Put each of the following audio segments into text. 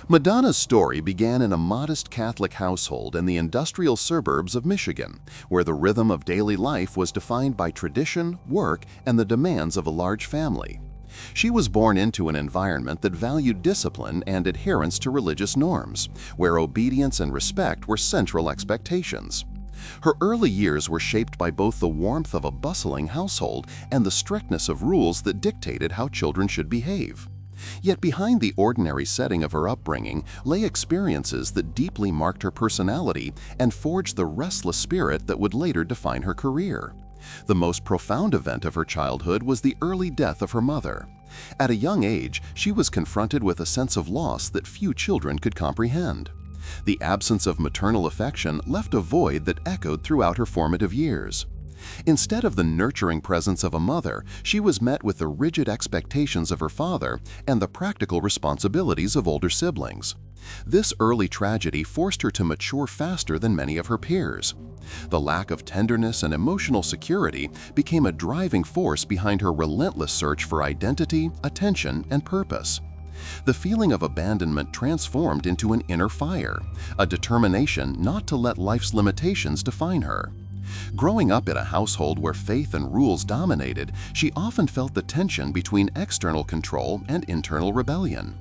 Madonna's story began in a modest Catholic household in the industrial suburbs of Michigan, where the rhythm of daily life was defined by tradition, work, and the demands of a large family. She was born into an environment that valued discipline and adherence to religious norms, where obedience and respect were central expectations. Her early years were shaped by both the warmth of a bustling household and the strictness of rules that dictated how children should behave. Yet behind the ordinary setting of her upbringing lay experiences that deeply marked her personality and forged the restless spirit that would later define her career. The most profound event of her childhood was the early death of her mother. At a young age, she was confronted with a sense of loss that few children could comprehend. The absence of maternal affection left a void that echoed throughout her formative years. Instead of the nurturing presence of a mother, she was met with the rigid expectations of her father and the practical responsibilities of older siblings. This early tragedy forced her to mature faster than many of her peers. The lack of tenderness and emotional security became a driving force behind her relentless search for identity, attention, and purpose. The feeling of abandonment transformed into an inner fire, a determination not to let life's limitations define her. Growing up in a household where faith and rules dominated, she often felt the tension between external control and internal rebellion.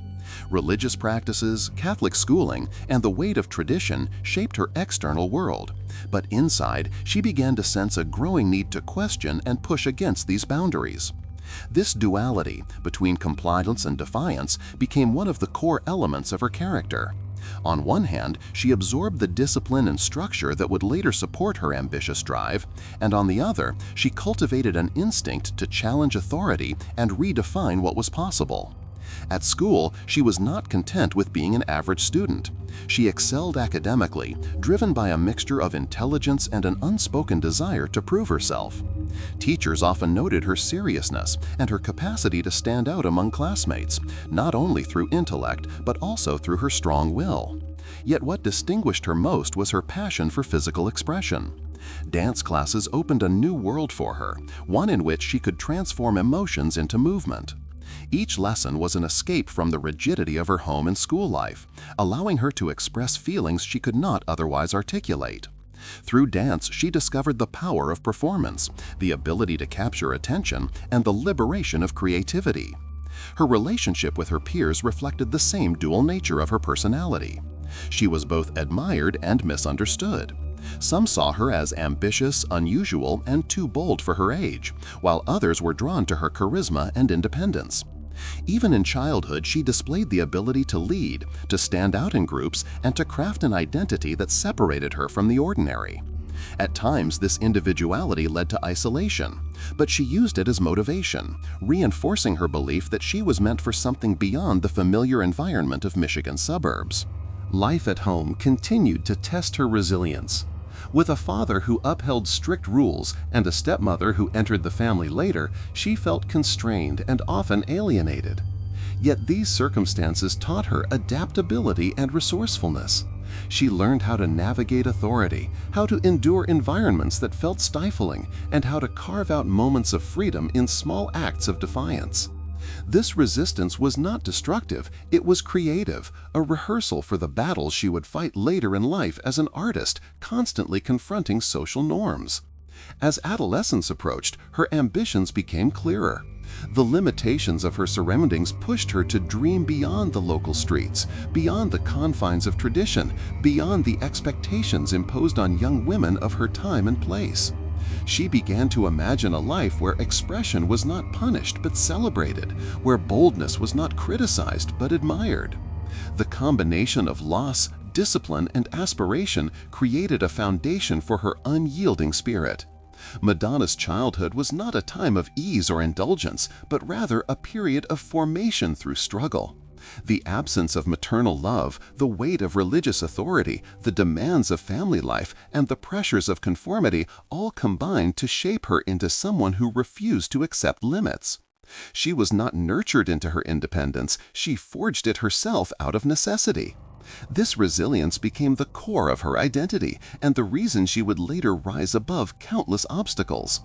Religious practices, Catholic schooling, and the weight of tradition shaped her external world. But inside, she began to sense a growing need to question and push against these boundaries. This duality between compliance and defiance became one of the core elements of her character. On one hand, she absorbed the discipline and structure that would later support her ambitious drive, and on the other, she cultivated an instinct to challenge authority and redefine what was possible. At school, she was not content with being an average student. She excelled academically, driven by a mixture of intelligence and an unspoken desire to prove herself. Teachers often noted her seriousness and her capacity to stand out among classmates, not only through intellect but also through her strong will. Yet what distinguished her most was her passion for physical expression. Dance classes opened a new world for her, one in which she could transform emotions into movement. Each lesson was an escape from the rigidity of her home and school life, allowing her to express feelings she could not otherwise articulate. Through dance, she discovered the power of performance, the ability to capture attention, and the liberation of creativity. Her relationship with her peers reflected the same dual nature of her personality. She was both admired and misunderstood. Some saw her as ambitious, unusual, and too bold for her age, while others were drawn to her charisma and independence. Even in childhood, she displayed the ability to lead, to stand out in groups, and to craft an identity that separated her from the ordinary. At times, this individuality led to isolation, but she used it as motivation, reinforcing her belief that she was meant for something beyond the familiar environment of Michigan suburbs. Life at home continued to test her resilience. With a father who upheld strict rules and a stepmother who entered the family later, she felt constrained and often alienated. Yet these circumstances taught her adaptability and resourcefulness. She learned how to navigate authority, how to endure environments that felt stifling, and how to carve out moments of freedom in small acts of defiance. This resistance was not destructive, it was creative, a rehearsal for the battles she would fight later in life as an artist, constantly confronting social norms. As adolescence approached, her ambitions became clearer. The limitations of her surroundings pushed her to dream beyond the local streets, beyond the confines of tradition, beyond the expectations imposed on young women of her time and place. She began to imagine a life where expression was not punished but celebrated, where boldness was not criticized but admired. The combination of loss, discipline, and aspiration created a foundation for her unyielding spirit. Madonna's childhood was not a time of ease or indulgence, but rather a period of formation through struggle. The absence of maternal love, the weight of religious authority, the demands of family life, and the pressures of conformity all combined to shape her into someone who refused to accept limits. She was not nurtured into her independence, she forged it herself out of necessity. This resilience became the core of her identity and the reason she would later rise above countless obstacles.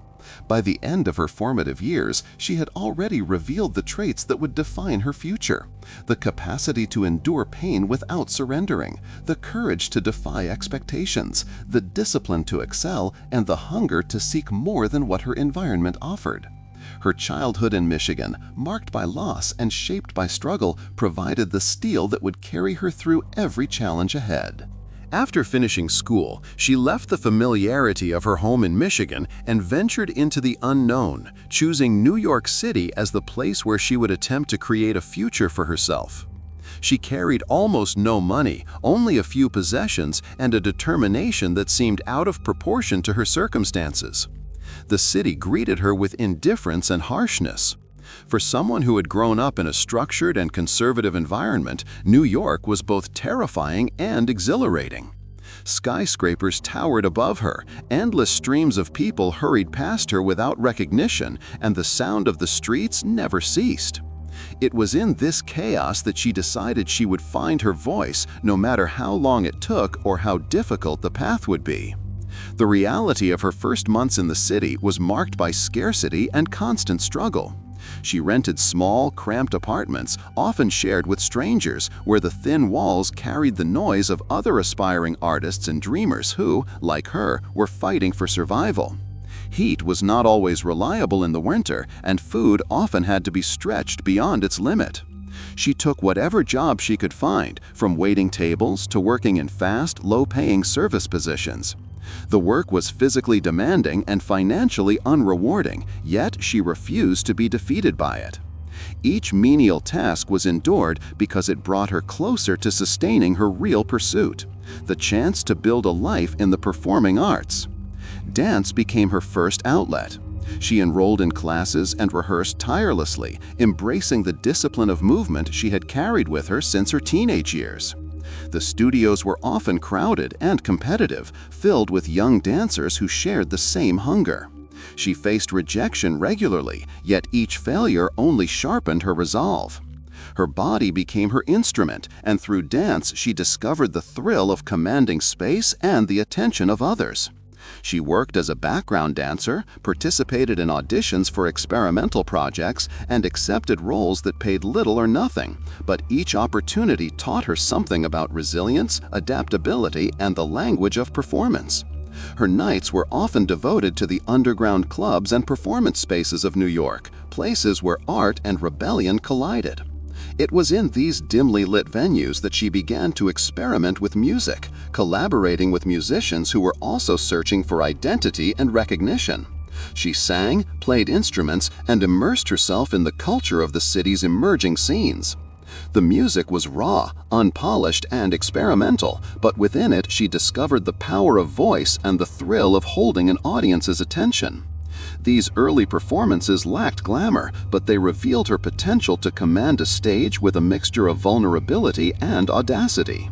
By the end of her formative years, she had already revealed the traits that would define her future: the capacity to endure pain without surrendering, the courage to defy expectations, the discipline to excel, and the hunger to seek more than what her environment offered. Her childhood in Michigan, marked by loss and shaped by struggle, provided the steel that would carry her through every challenge ahead. After finishing school, she left the familiarity of her home in Michigan and ventured into the unknown, choosing New York City as the place where she would attempt to create a future for herself. She carried almost no money, only a few possessions, and a determination that seemed out of proportion to her circumstances. The city greeted her with indifference and harshness. For someone who had grown up in a structured and conservative environment, New York was both terrifying and exhilarating. Skyscrapers towered above her, endless streams of people hurried past her without recognition, and the sound of the streets never ceased. It was in this chaos that she decided she would find her voice, no matter how long it took or how difficult the path would be. The reality of her first months in the city was marked by scarcity and constant struggle. She rented small, cramped apartments, often shared with strangers, where the thin walls carried the noise of other aspiring artists and dreamers who, like her, were fighting for survival. Heat was not always reliable in the winter, and food often had to be stretched beyond its limit. She took whatever job she could find, from waiting tables to working in fast, low-paying service positions. The work was physically demanding and financially unrewarding, yet she refused to be defeated by it. Each menial task was endured because it brought her closer to sustaining her real pursuit: the chance to build a life in the performing arts. Dance became her first outlet. She enrolled in classes and rehearsed tirelessly, embracing the discipline of movement she had carried with her since her teenage years. The studios were often crowded and competitive, filled with young dancers who shared the same hunger. She faced rejection regularly, yet each failure only sharpened her resolve. Her body became her instrument, and through dance she discovered the thrill of commanding space and the attention of others. She worked as a background dancer, participated in auditions for experimental projects, and accepted roles that paid little or nothing, but each opportunity taught her something about resilience, adaptability, and the language of performance. Her nights were often devoted to the underground clubs and performance spaces of New York, places where art and rebellion collided. It was in these dimly lit venues that she began to experiment with music, collaborating with musicians who were also searching for identity and recognition. She sang, played instruments, and immersed herself in the culture of the city's emerging scenes. The music was raw, unpolished, and experimental, but within it she discovered the power of voice and the thrill of holding an audience's attention. These early performances lacked glamour, but they revealed her potential to command a stage with a mixture of vulnerability and audacity.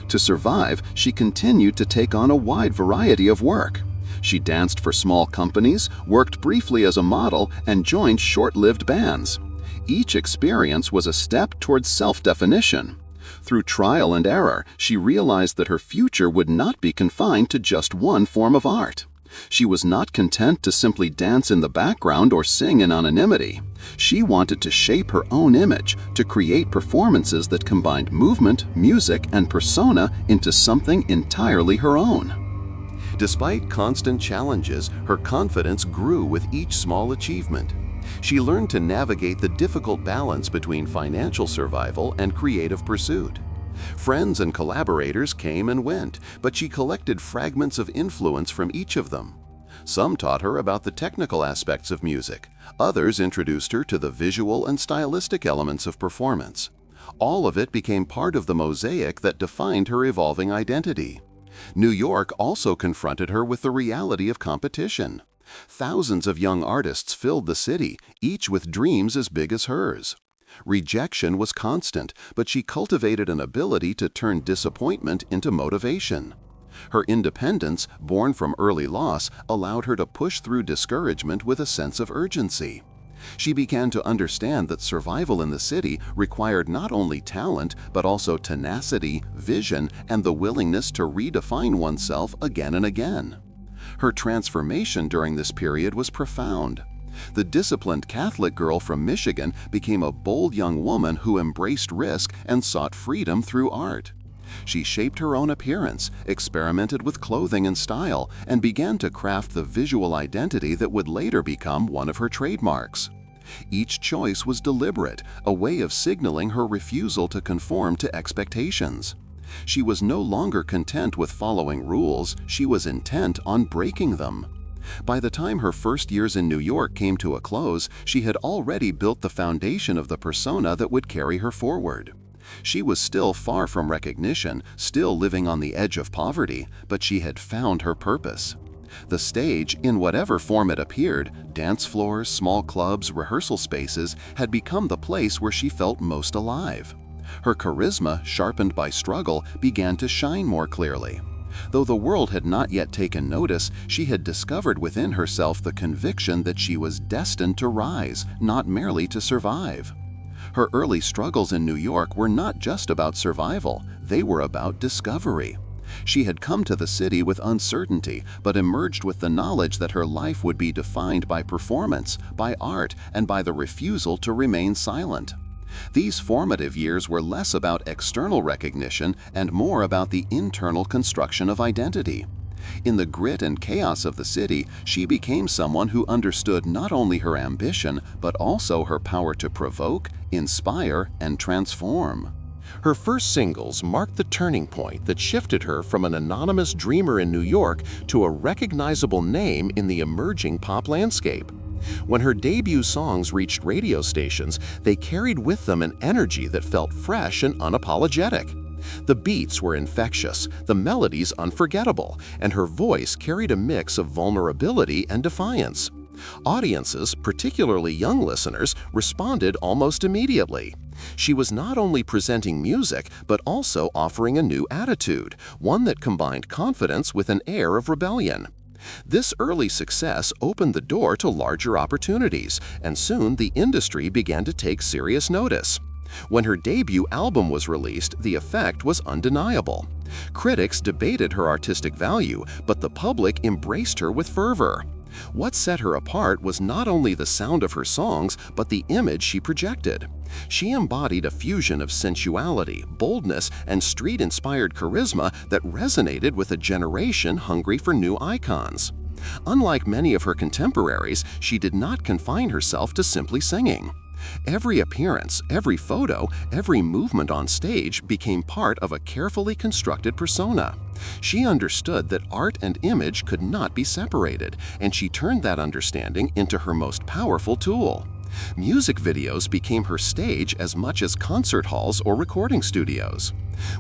To survive, she continued to take on a wide variety of work. She danced for small companies, worked briefly as a model, and joined short-lived bands. Each experience was a step towards self-definition. Through trial and error, she realized that her future would not be confined to just one form of art. She was not content to simply dance in the background or sing in anonymity. She wanted to shape her own image, to create performances that combined movement, music, and persona into something entirely her own. Despite constant challenges, her confidence grew with each small achievement. She learned to navigate the difficult balance between financial survival and creative pursuit. Friends and collaborators came and went, but she collected fragments of influence from each of them. Some taught her about the technical aspects of music. Others introduced her to the visual and stylistic elements of performance. All of it became part of the mosaic that defined her evolving identity. New York also confronted her with the reality of competition. Thousands of young artists filled the city, each with dreams as big as hers. Rejection was constant, but she cultivated an ability to turn disappointment into motivation. Her independence, born from early loss, allowed her to push through discouragement with a sense of urgency. She began to understand that survival in the city required not only talent, but also tenacity, vision, and the willingness to redefine oneself again and again. Her transformation during this period was profound. The disciplined Catholic girl from Michigan became a bold young woman who embraced risk and sought freedom through art. She shaped her own appearance, experimented with clothing and style, and began to craft the visual identity that would later become one of her trademarks. Each choice was deliberate, a way of signaling her refusal to conform to expectations. She was no longer content with following rules, she was intent on breaking them. By the time her first years in New York came to a close, she had already built the foundation of the persona that would carry her forward. She was still far from recognition, still living on the edge of poverty, but she had found her purpose. The stage, in whatever form it appeared, dance floors, small clubs, rehearsal spaces, had become the place where she felt most alive. Her charisma, sharpened by struggle, began to shine more clearly. Though the world had not yet taken notice, she had discovered within herself the conviction that she was destined to rise, not merely to survive. Her early struggles in New York were not just about survival, they were about discovery. She had come to the city with uncertainty, but emerged with the knowledge that her life would be defined by performance, by art, and by the refusal to remain silent. These formative years were less about external recognition and more about the internal construction of identity. In the grit and chaos of the city, she became someone who understood not only her ambition, but also her power to provoke, inspire, and transform. Her first singles marked the turning point that shifted her from an anonymous dreamer in New York to a recognizable name in the emerging pop landscape. When her debut songs reached radio stations, they carried with them an energy that felt fresh and unapologetic. The beats were infectious, the melodies unforgettable, and her voice carried a mix of vulnerability and defiance. Audiences, particularly young listeners, responded almost immediately. She was not only presenting music, but also offering a new attitude, one that combined confidence with an air of rebellion. This early success opened the door to larger opportunities, and soon the industry began to take serious notice. When her debut album was released, the effect was undeniable. Critics debated her artistic value, but the public embraced her with fervor. What set her apart was not only the sound of her songs, but the image she projected. She embodied a fusion of sensuality, boldness, and street-inspired charisma that resonated with a generation hungry for new icons. Unlike many of her contemporaries, she did not confine herself to simply singing. Every appearance, every photo, every movement on stage became part of a carefully constructed persona. She understood that art and image could not be separated, and she turned that understanding into her most powerful tool. Music videos became her stage as much as concert halls or recording studios.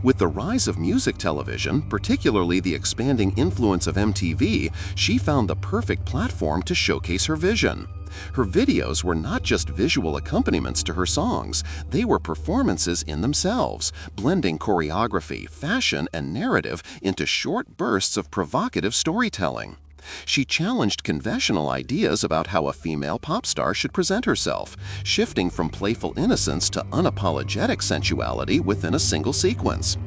With the rise of music television, particularly the expanding influence of MTV, she found the perfect platform to showcase her vision. Her videos were not just visual accompaniments to her songs, they were performances in themselves, blending choreography, fashion, and narrative into short bursts of provocative storytelling. She challenged conventional ideas about how a female pop star should present herself, shifting from playful innocence to unapologetic sensuality within a single sequence.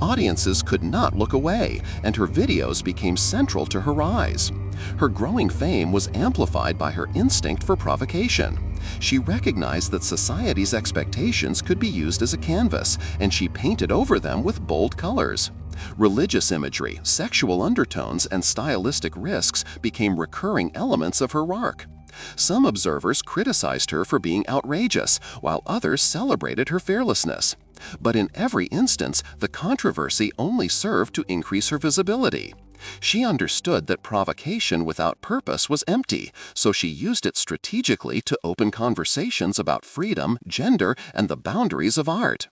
Audiences could not look away, and her videos became central to her rise. Her growing fame was amplified by her instinct for provocation. She recognized that society's expectations could be used as a canvas, and she painted over them with bold colors. Religious imagery, sexual undertones, and stylistic risks became recurring elements of her work. Some observers criticized her for being outrageous, while others celebrated her fearlessness. But in every instance, the controversy only served to increase her visibility. She understood that provocation without purpose was empty, so she used it strategically to open conversations about freedom, gender, and the boundaries of art.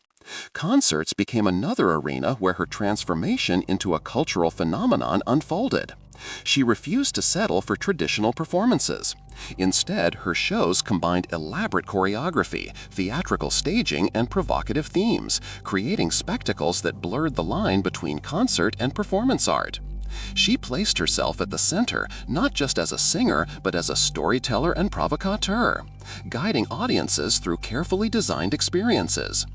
Concerts became another arena where her transformation into a cultural phenomenon unfolded. She refused to settle for traditional performances. Instead, her shows combined elaborate choreography, theatrical staging, and provocative themes, creating spectacles that blurred the line between concert and performance art. She placed herself at the center, not just as a singer, but as a storyteller and provocateur, guiding audiences through carefully designed experiences.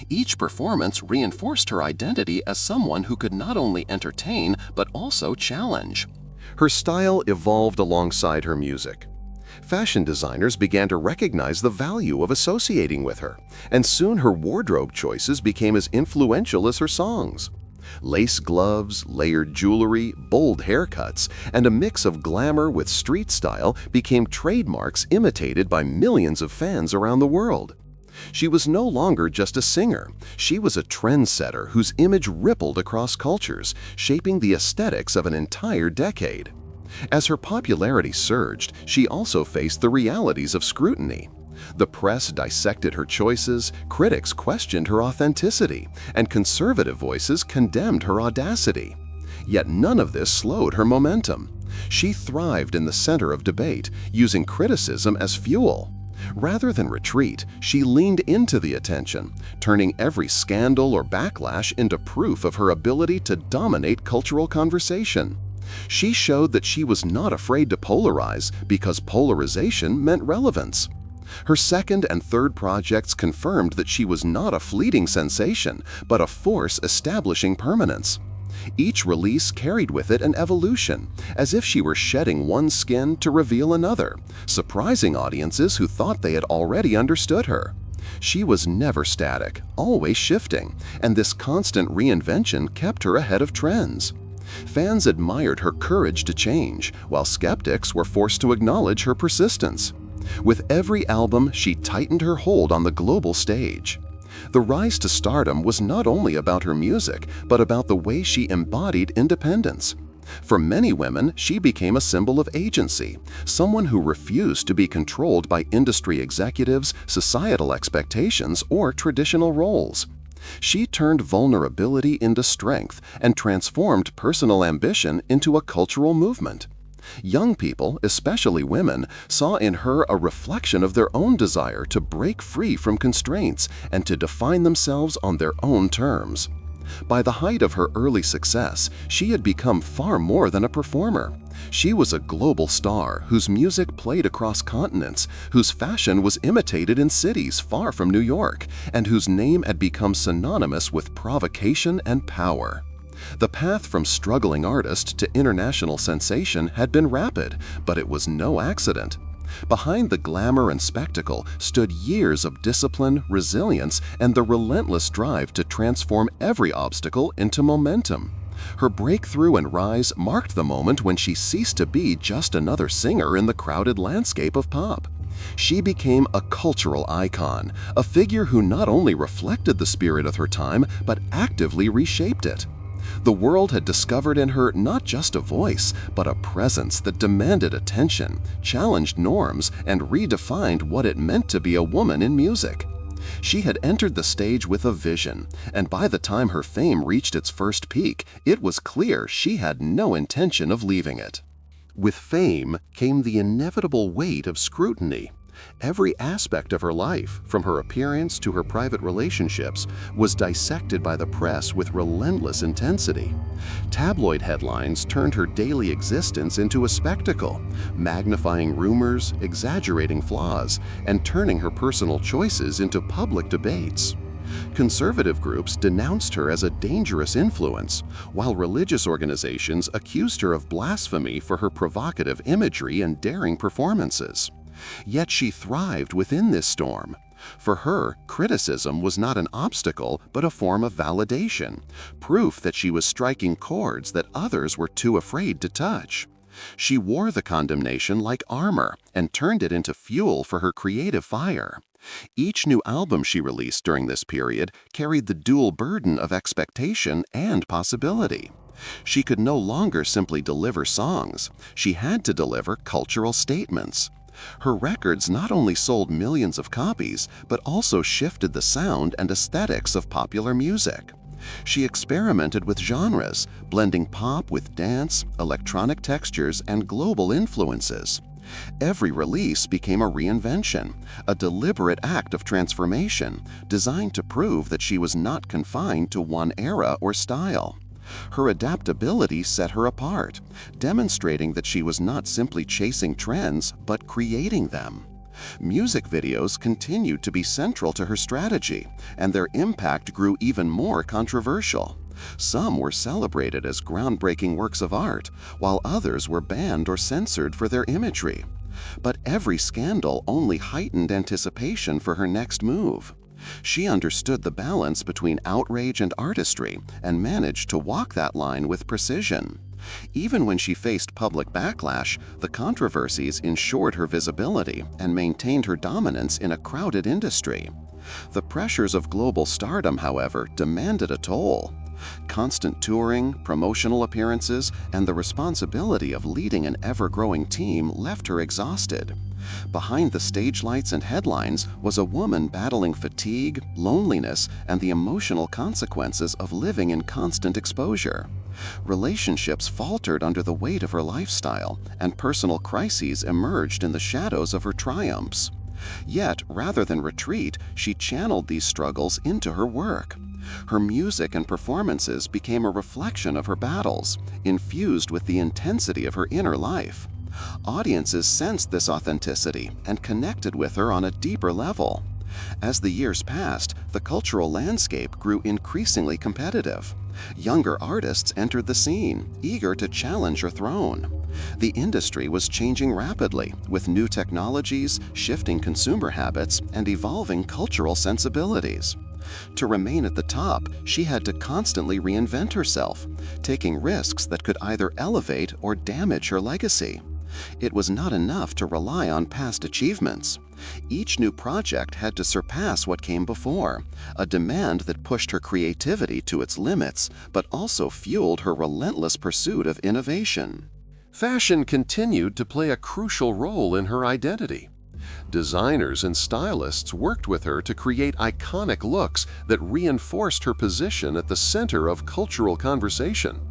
Each performance reinforced her identity as someone who could not only entertain, but also challenge. Her style evolved alongside her music. Fashion designers began to recognize the value of associating with her, and soon her wardrobe choices became as influential as her songs. Lace gloves, layered jewelry, bold haircuts, and a mix of glamour with street style became trademarks imitated by millions of fans around the world. She was no longer just a singer. She was a trendsetter whose image rippled across cultures, shaping the aesthetics of an entire decade. As her popularity surged, she also faced the realities of scrutiny. The press dissected her choices, critics questioned her authenticity, and conservative voices condemned her audacity. Yet none of this slowed her momentum. She thrived in the center of debate, using criticism as fuel. Rather than retreat, she leaned into the attention, turning every scandal or backlash into proof of her ability to dominate cultural conversation. She showed that she was not afraid to polarize because polarization meant relevance. Her second and third projects confirmed that she was not a fleeting sensation, but a force establishing permanence. Each release carried with it an evolution, as if she were shedding one skin to reveal another, surprising audiences who thought they had already understood her. She was never static, always shifting, and this constant reinvention kept her ahead of trends. Fans admired her courage to change, while skeptics were forced to acknowledge her persistence. With every album, she tightened her hold on the global stage. The rise to stardom was not only about her music, but about the way she embodied independence. For many women, she became a symbol of agency, someone who refused to be controlled by industry executives, societal expectations, or traditional roles. She turned vulnerability into strength and transformed personal ambition into a cultural movement. Young people, especially women, saw in her a reflection of their own desire to break free from constraints and to define themselves on their own terms. By the height of her early success, she had become far more than a performer. She was a global star whose music played across continents, whose fashion was imitated in cities far from New York, and whose name had become synonymous with provocation and power. The path from struggling artist to international sensation had been rapid, but it was no accident. Behind the glamour and spectacle stood years of discipline, resilience, and the relentless drive to transform every obstacle into momentum. Her breakthrough and rise marked the moment when she ceased to be just another singer in the crowded landscape of pop. She became a cultural icon, a figure who not only reflected the spirit of her time, but actively reshaped it. The world had discovered in her not just a voice, but a presence that demanded attention, challenged norms, and redefined what it meant to be a woman in music. She had entered the stage with a vision, and by the time her fame reached its first peak, it was clear she had no intention of leaving it. With fame came the inevitable weight of scrutiny. Every aspect of her life, from her appearance to her private relationships, was dissected by the press with relentless intensity. Tabloid headlines turned her daily existence into a spectacle, magnifying rumors, exaggerating flaws, and turning her personal choices into public debates. Conservative groups denounced her as a dangerous influence, while religious organizations accused her of blasphemy for her provocative imagery and daring performances. Yet she thrived within this storm. For her, criticism was not an obstacle, but a form of validation, proof that she was striking chords that others were too afraid to touch. She wore the condemnation like armor and turned it into fuel for her creative fire. Each new album she released during this period carried the dual burden of expectation and possibility. She could no longer simply deliver songs. She had to deliver cultural statements. Her records not only sold millions of copies, but also shifted the sound and aesthetics of popular music. She experimented with genres, blending pop with dance, electronic textures, and global influences. Every release became a reinvention, a deliberate act of transformation, designed to prove that she was not confined to one era or style. Her adaptability set her apart, demonstrating that she was not simply chasing trends, but creating them. Music videos continued to be central to her strategy, and their impact grew even more controversial. Some were celebrated as groundbreaking works of art, while others were banned or censored for their imagery. But every scandal only heightened anticipation for her next move. She understood the balance between outrage and artistry and managed to walk that line with precision. Even when she faced public backlash, the controversies ensured her visibility and maintained her dominance in a crowded industry. The pressures of global stardom, however, demanded a toll. Constant touring, promotional appearances, and the responsibility of leading an ever-growing team left her exhausted. Behind the stage lights and headlines was a woman battling fatigue, loneliness, and the emotional consequences of living in constant exposure. Relationships faltered under the weight of her lifestyle, and personal crises emerged in the shadows of her triumphs. Yet, rather than retreat, she channeled these struggles into her work. Her music and performances became a reflection of her battles, infused with the intensity of her inner life. Audiences sensed this authenticity and connected with her on a deeper level. As the years passed, the cultural landscape grew increasingly competitive. Younger artists entered the scene, eager to challenge her throne. The industry was changing rapidly, with new technologies, shifting consumer habits, and evolving cultural sensibilities. To remain at the top, she had to constantly reinvent herself, taking risks that could either elevate or damage her legacy. It was not enough to rely on past achievements. Each new project had to surpass what came before, a demand that pushed her creativity to its limits, but also fueled her relentless pursuit of innovation. Fashion continued to play a crucial role in her identity. Designers and stylists worked with her to create iconic looks that reinforced her position at the center of cultural conversation.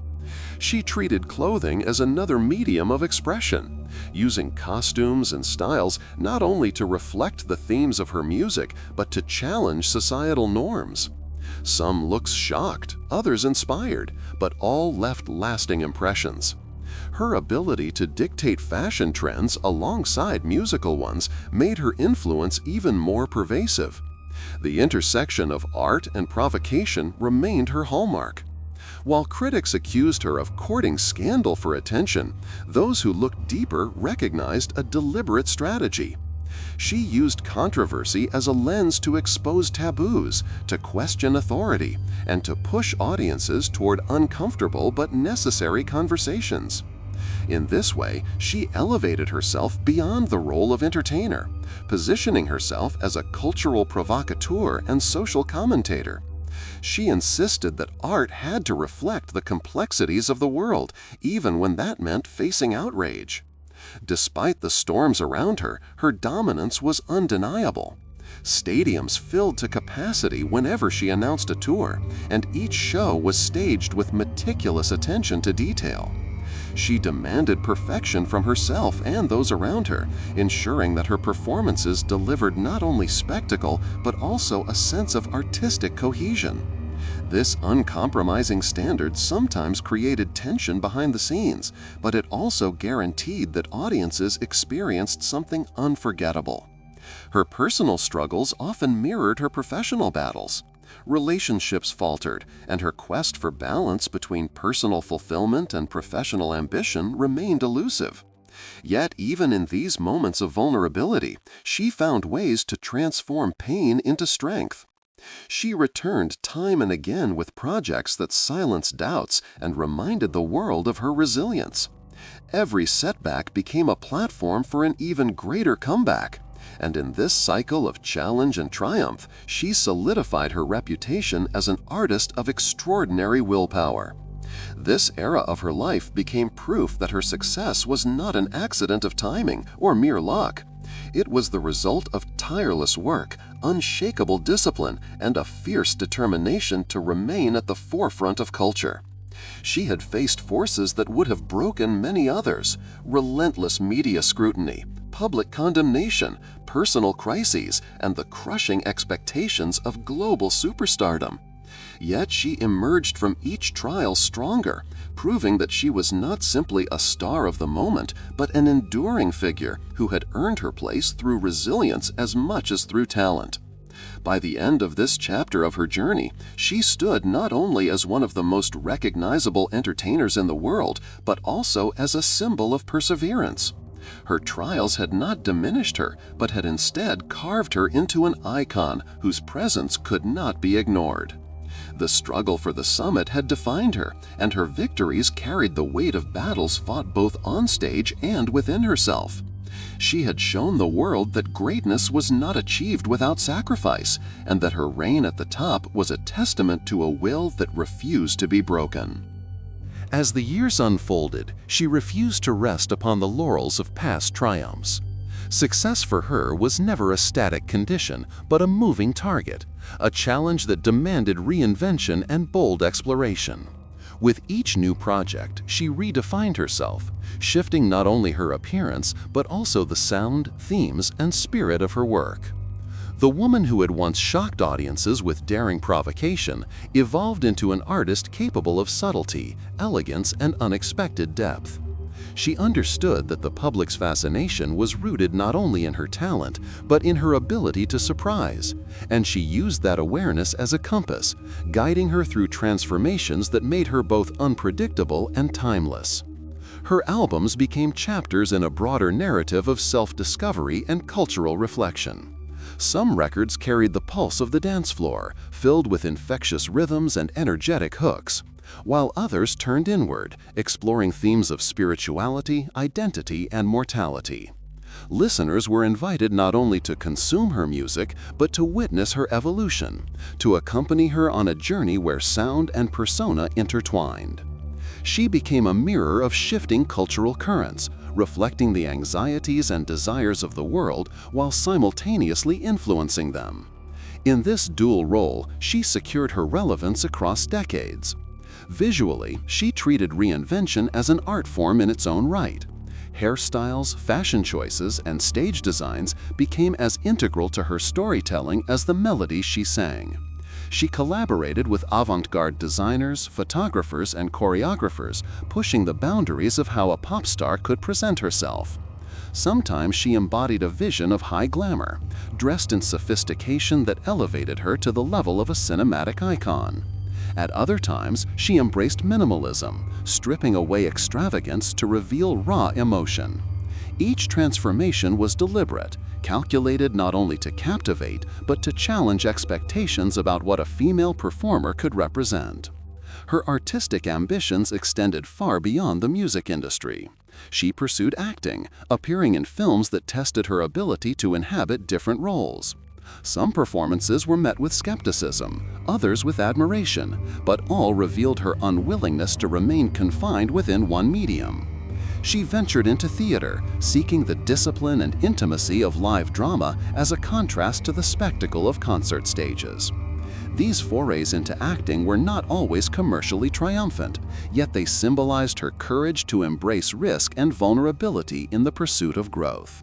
She treated clothing as another medium of expression, using costumes and styles not only to reflect the themes of her music, but to challenge societal norms. Some looks shocked, others inspired, but all left lasting impressions. Her ability to dictate fashion trends alongside musical ones made her influence even more pervasive. The intersection of art and provocation remained her hallmark. While critics accused her of courting scandal for attention, those who looked deeper recognized a deliberate strategy. She used controversy as a lens to expose taboos, to question authority, and to push audiences toward uncomfortable but necessary conversations. In this way, she elevated herself beyond the role of entertainer, positioning herself as a cultural provocateur and social commentator. She insisted that art had to reflect the complexities of the world, even when that meant facing outrage. Despite the storms around her, her dominance was undeniable. Stadiums filled to capacity whenever she announced a tour, and each show was staged with meticulous attention to detail. She demanded perfection from herself and those around her, ensuring that her performances delivered not only spectacle but also a sense of artistic cohesion. This uncompromising standard sometimes created tension behind the scenes, but it also guaranteed that audiences experienced something unforgettable. Her personal struggles often mirrored her professional battles. Relationships faltered, and her quest for balance between personal fulfillment and professional ambition remained elusive. Yet, even in these moments of vulnerability, she found ways to transform pain into strength. She returned time and again with projects that silenced doubts and reminded the world of her resilience. Every setback became a platform for an even greater comeback. And in this cycle of challenge and triumph, she solidified her reputation as an artist of extraordinary willpower. This era of her life became proof that her success was not an accident of timing or mere luck. It was the result of tireless work, unshakable discipline, and a fierce determination to remain at the forefront of culture. She had faced forces that would have broken many others: relentless media scrutiny, public condemnation, personal crises, and the crushing expectations of global superstardom. Yet she emerged from each trial stronger, proving that she was not simply a star of the moment, but an enduring figure who had earned her place through resilience as much as through talent. By the end of this chapter of her journey, she stood not only as one of the most recognizable entertainers in the world, but also as a symbol of perseverance. Her trials had not diminished her, but had instead carved her into an icon whose presence could not be ignored. The struggle for the summit had defined her, and her victories carried the weight of battles fought both on stage and within herself. She had shown the world that greatness was not achieved without sacrifice, and that her reign at the top was a testament to a will that refused to be broken. As the years unfolded, she refused to rest upon the laurels of past triumphs. Success for her was never a static condition, but a moving target, a challenge that demanded reinvention and bold exploration. With each new project, she redefined herself, shifting not only her appearance, but also the sound, themes, and spirit of her work. The woman who had once shocked audiences with daring provocation evolved into an artist capable of subtlety, elegance, and unexpected depth. She understood that the public's fascination was rooted not only in her talent, but in her ability to surprise, and she used that awareness as a compass, guiding her through transformations that made her both unpredictable and timeless. Her albums became chapters in a broader narrative of self-discovery and cultural reflection. Some records carried the pulse of the dance floor, filled with infectious rhythms and energetic hooks, while others turned inward, exploring themes of spirituality, identity, and mortality. Listeners were invited not only to consume her music, but to witness her evolution, to accompany her on a journey where sound and persona intertwined. She became a mirror of shifting cultural currents, reflecting the anxieties and desires of the world while simultaneously influencing them. In this dual role, she secured her relevance across decades. Visually, she treated reinvention as an art form in its own right. Hairstyles, fashion choices, and stage designs became as integral to her storytelling as the melodies she sang. She collaborated with avant-garde designers, photographers, and choreographers, pushing the boundaries of how a pop star could present herself. Sometimes she embodied a vision of high glamour, dressed in sophistication that elevated her to the level of a cinematic icon. At other times, she embraced minimalism, stripping away extravagance to reveal raw emotion. Each transformation was deliberate, calculated not only to captivate, but to challenge expectations about what a female performer could represent. Her artistic ambitions extended far beyond the music industry. She pursued acting, appearing in films that tested her ability to inhabit different roles. Some performances were met with skepticism, others with admiration, but all revealed her unwillingness to remain confined within one medium. She ventured into theater, seeking the discipline and intimacy of live drama as a contrast to the spectacle of concert stages. These forays into acting were not always commercially triumphant, yet they symbolized her courage to embrace risk and vulnerability in the pursuit of growth.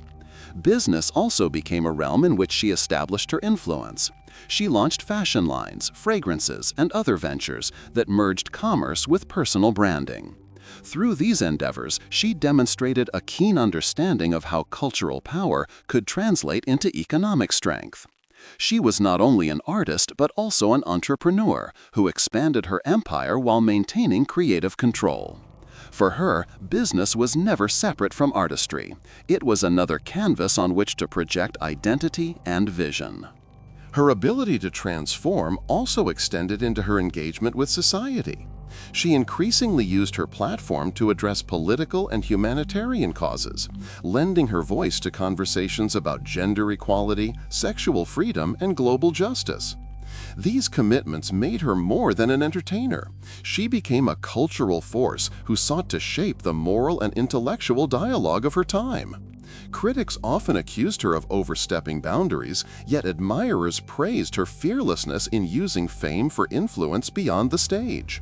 Business also became a realm in which she established her influence. She launched fashion lines, fragrances, and other ventures that merged commerce with personal branding. Through these endeavors, she demonstrated a keen understanding of how cultural power could translate into economic strength. She was not only an artist, but also an entrepreneur who expanded her empire while maintaining creative control. For her, business was never separate from artistry. It was another canvas on which to project identity and vision. Her ability to transform also extended into her engagement with society. She increasingly used her platform to address political and humanitarian causes, lending her voice to conversations about gender equality, sexual freedom, and global justice. These commitments made her more than an entertainer. She became a cultural force who sought to shape the moral and intellectual dialogue of her time. Critics often accused her of overstepping boundaries, yet admirers praised her fearlessness in using fame for influence beyond the stage.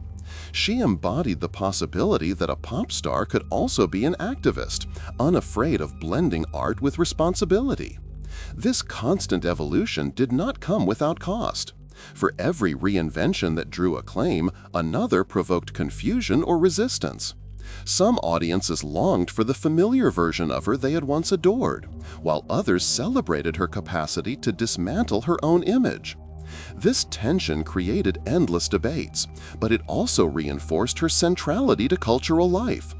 She embodied the possibility that a pop star could also be an activist, unafraid of blending art with responsibility. This constant evolution did not come without cost. For every reinvention that drew acclaim, another provoked confusion or resistance. Some audiences longed for the familiar version of her they had once adored, while others celebrated her capacity to dismantle her own image. This tension created endless debates, but it also reinforced her centrality to cultural life.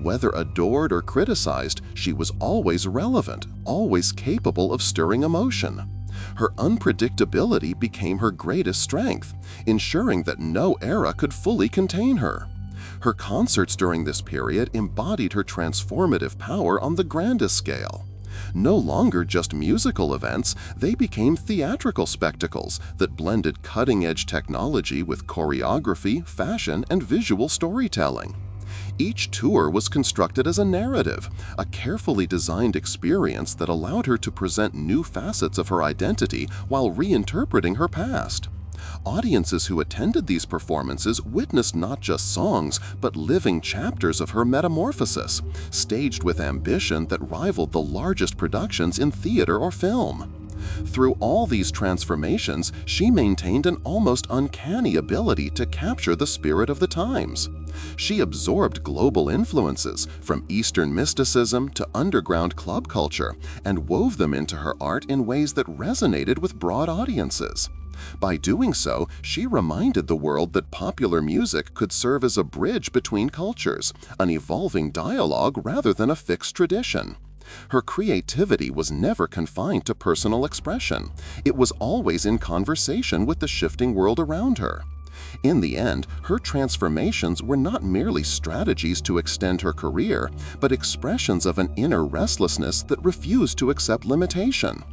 Whether adored or criticized, she was always relevant, always capable of stirring emotion. Her unpredictability became her greatest strength, ensuring that no era could fully contain her. Her concerts during this period embodied her transformative power on the grandest scale. No longer just musical events, they became theatrical spectacles that blended cutting-edge technology with choreography, fashion, and visual storytelling. Each tour was constructed as a narrative, a carefully designed experience that allowed her to present new facets of her identity while reinterpreting her past. Audiences who attended these performances witnessed not just songs, but living chapters of her metamorphosis, staged with ambition that rivaled the largest productions in theater or film. Through all these transformations, she maintained an almost uncanny ability to capture the spirit of the times. She absorbed global influences, from Eastern mysticism to underground club culture, and wove them into her art in ways that resonated with broad audiences. By doing so, she reminded the world that popular music could serve as a bridge between cultures, an evolving dialogue rather than a fixed tradition. Her creativity was never confined to personal expression. It was always in conversation with the shifting world around her. In the end, her transformations were not merely strategies to extend her career, but expressions of an inner restlessness that refused to accept limitation.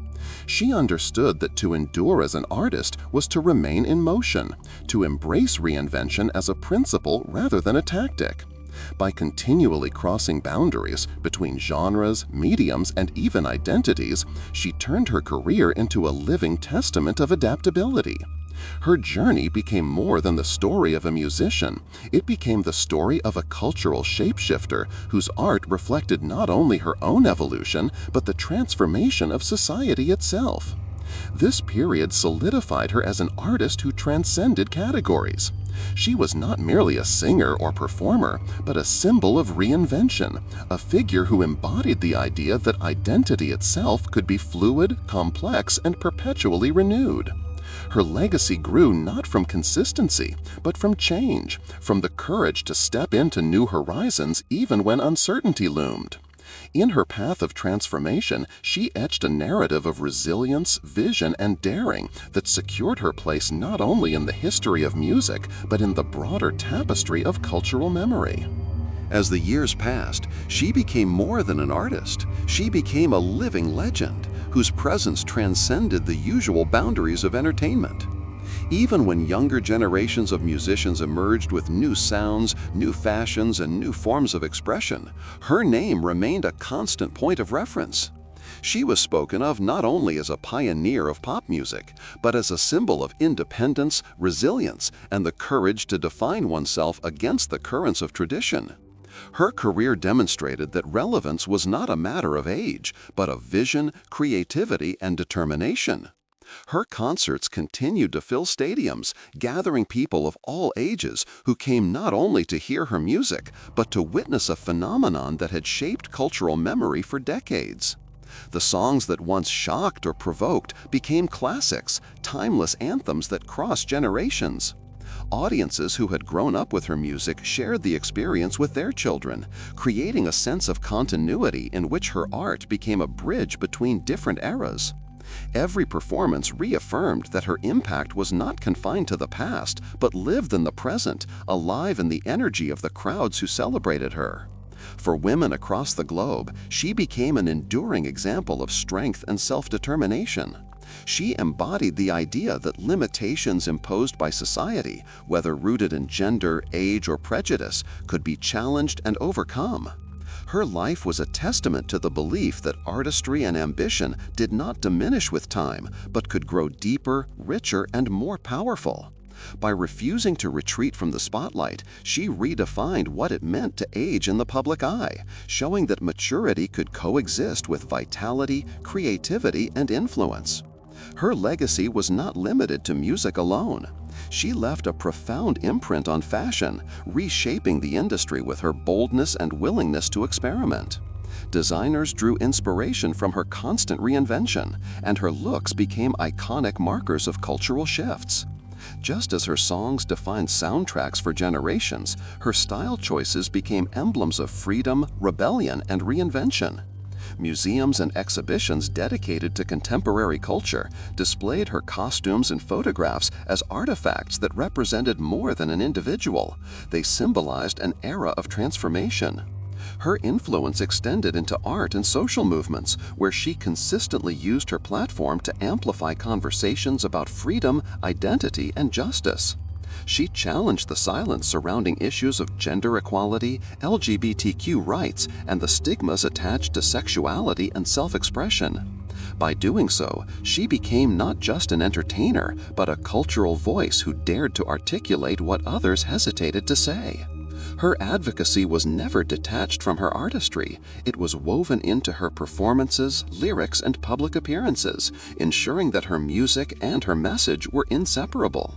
She understood that to endure as an artist was to remain in motion, to embrace reinvention as a principle rather than a tactic. By continually crossing boundaries between genres, mediums, and even identities, she turned her career into a living testament of adaptability. Her journey became more than the story of a musician. It became the story of a cultural shapeshifter whose art reflected not only her own evolution, but the transformation of society itself. This period solidified her as an artist who transcended categories. She was not merely a singer or performer, but a symbol of reinvention, a figure who embodied the idea that identity itself could be fluid, complex, and perpetually renewed. Her legacy grew not from consistency, but from change, from the courage to step into new horizons even when uncertainty loomed. In her path of transformation, she etched a narrative of resilience, vision, and daring that secured her place not only in the history of music, but in the broader tapestry of cultural memory. As the years passed, she became more than an artist. She became a living legend, whose presence transcended the usual boundaries of entertainment. Even when younger generations of musicians emerged with new sounds, new fashions, and new forms of expression, her name remained a constant point of reference. She was spoken of not only as a pioneer of pop music, but as a symbol of independence, resilience, and the courage to define oneself against the currents of tradition. Her career demonstrated that relevance was not a matter of age, but of vision, creativity, and determination. Her concerts continued to fill stadiums, gathering people of all ages who came not only to hear her music, but to witness a phenomenon that had shaped cultural memory for decades. The songs that once shocked or provoked became classics, timeless anthems that crossed generations. Audiences who had grown up with her music shared the experience with their children, creating a sense of continuity in which her art became a bridge between different eras. Every performance reaffirmed that her impact was not confined to the past, but lived in the present, alive in the energy of the crowds who celebrated her. For women across the globe, she became an enduring example of strength and self-determination. She embodied the idea that limitations imposed by society, whether rooted in gender, age, or prejudice, could be challenged and overcome. Her life was a testament to the belief that artistry and ambition did not diminish with time, but could grow deeper, richer, and more powerful. By refusing to retreat from the spotlight, she redefined what it meant to age in the public eye, showing that maturity could coexist with vitality, creativity, and influence. Her legacy was not limited to music alone. She left a profound imprint on fashion, reshaping the industry with her boldness and willingness to experiment. Designers drew inspiration from her constant reinvention, and her looks became iconic markers of cultural shifts. Just as her songs defined soundtracks for generations, her style choices became emblems of freedom, rebellion, and reinvention. Museums and exhibitions dedicated to contemporary culture displayed her costumes and photographs as artifacts that represented more than an individual. They symbolized an era of transformation. Her influence extended into art and social movements, where she consistently used her platform to amplify conversations about freedom, identity, and justice. She challenged the silence surrounding issues of gender equality, LGBTQ rights, and the stigmas attached to sexuality and self-expression. By doing so, she became not just an entertainer, but a cultural voice who dared to articulate what others hesitated to say. Her advocacy was never detached from her artistry. It was woven into her performances, lyrics, and public appearances, ensuring that her music and her message were inseparable.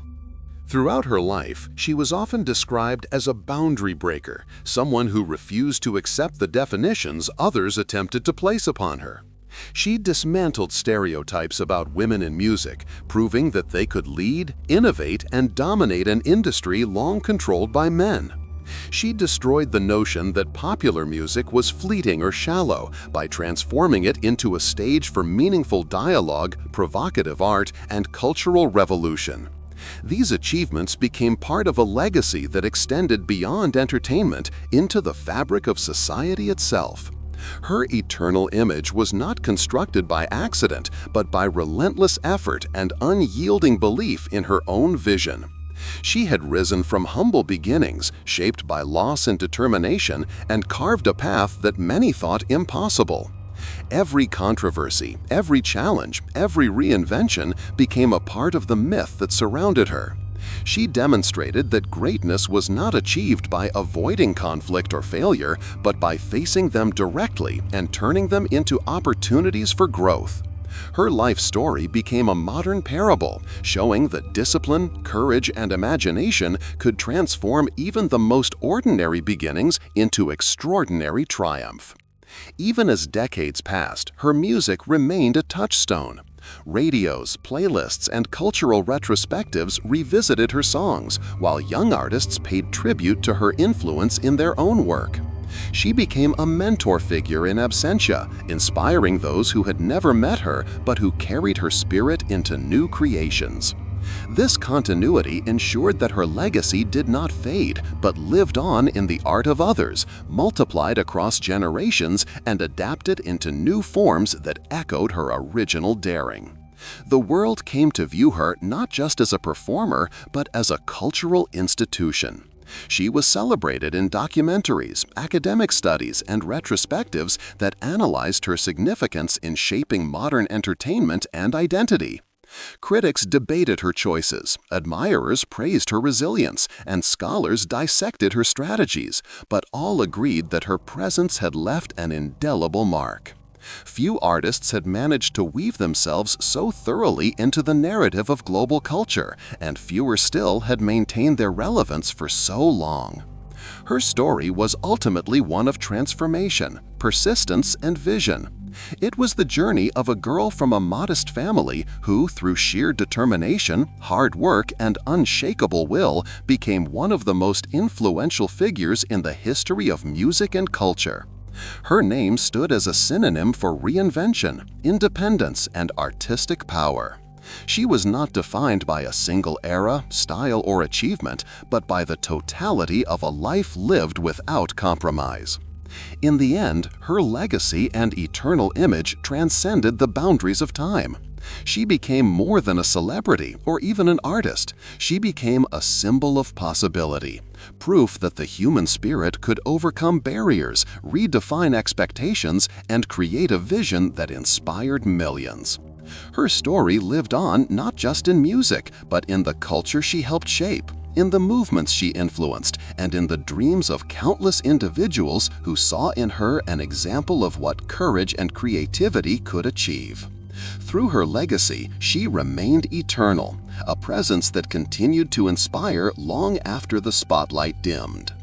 Throughout her life, she was often described as a boundary breaker, someone who refused to accept the definitions others attempted to place upon her. She dismantled stereotypes about women in music, proving that they could lead, innovate, and dominate an industry long controlled by men. She destroyed the notion that popular music was fleeting or shallow by transforming it into a stage for meaningful dialogue, provocative art, and cultural revolution. These achievements became part of a legacy that extended beyond entertainment into the fabric of society itself. Her eternal image was not constructed by accident, but by relentless effort and unyielding belief in her own vision. She had risen from humble beginnings, shaped by loss and determination, and carved a path that many thought impossible. Every controversy, every challenge, every reinvention became a part of the myth that surrounded her. She demonstrated that greatness was not achieved by avoiding conflict or failure, but by facing them directly and turning them into opportunities for growth. Her life story became a modern parable, showing that discipline, courage, and imagination could transform even the most ordinary beginnings into extraordinary triumph. Even as decades passed, her music remained a touchstone. Radios, playlists, and cultural retrospectives revisited her songs, while young artists paid tribute to her influence in their own work. She became a mentor figure in absentia, inspiring those who had never met her but who carried her spirit into new creations. This continuity ensured that her legacy did not fade, but lived on in the art of others, multiplied across generations, and adapted into new forms that echoed her original daring. The world came to view her not just as a performer, but as a cultural institution. She was celebrated in documentaries, academic studies, and retrospectives that analyzed her significance in shaping modern entertainment and identity. Critics debated her choices, admirers praised her resilience, and scholars dissected her strategies, but all agreed that her presence had left an indelible mark. Few artists had managed to weave themselves so thoroughly into the narrative of global culture, and fewer still had maintained their relevance for so long. Her story was ultimately one of transformation, persistence, and vision. It was the journey of a girl from a modest family who, through sheer determination, hard work, and unshakable will, became one of the most influential figures in the history of music and culture. Her name stood as a synonym for reinvention, independence, and artistic power. She was not defined by a single era, style, or achievement, but by the totality of a life lived without compromise. In the end, her legacy and eternal image transcended the boundaries of time. She became more than a celebrity or even an artist. She became a symbol of possibility, proof that the human spirit could overcome barriers, redefine expectations, and create a vision that inspired millions. Her story lived on not just in music, but in the culture she helped shape, in the movements she influenced, and in the dreams of countless individuals who saw in her an example of what courage and creativity could achieve. Through her legacy, she remained eternal, a presence that continued to inspire long after the spotlight dimmed.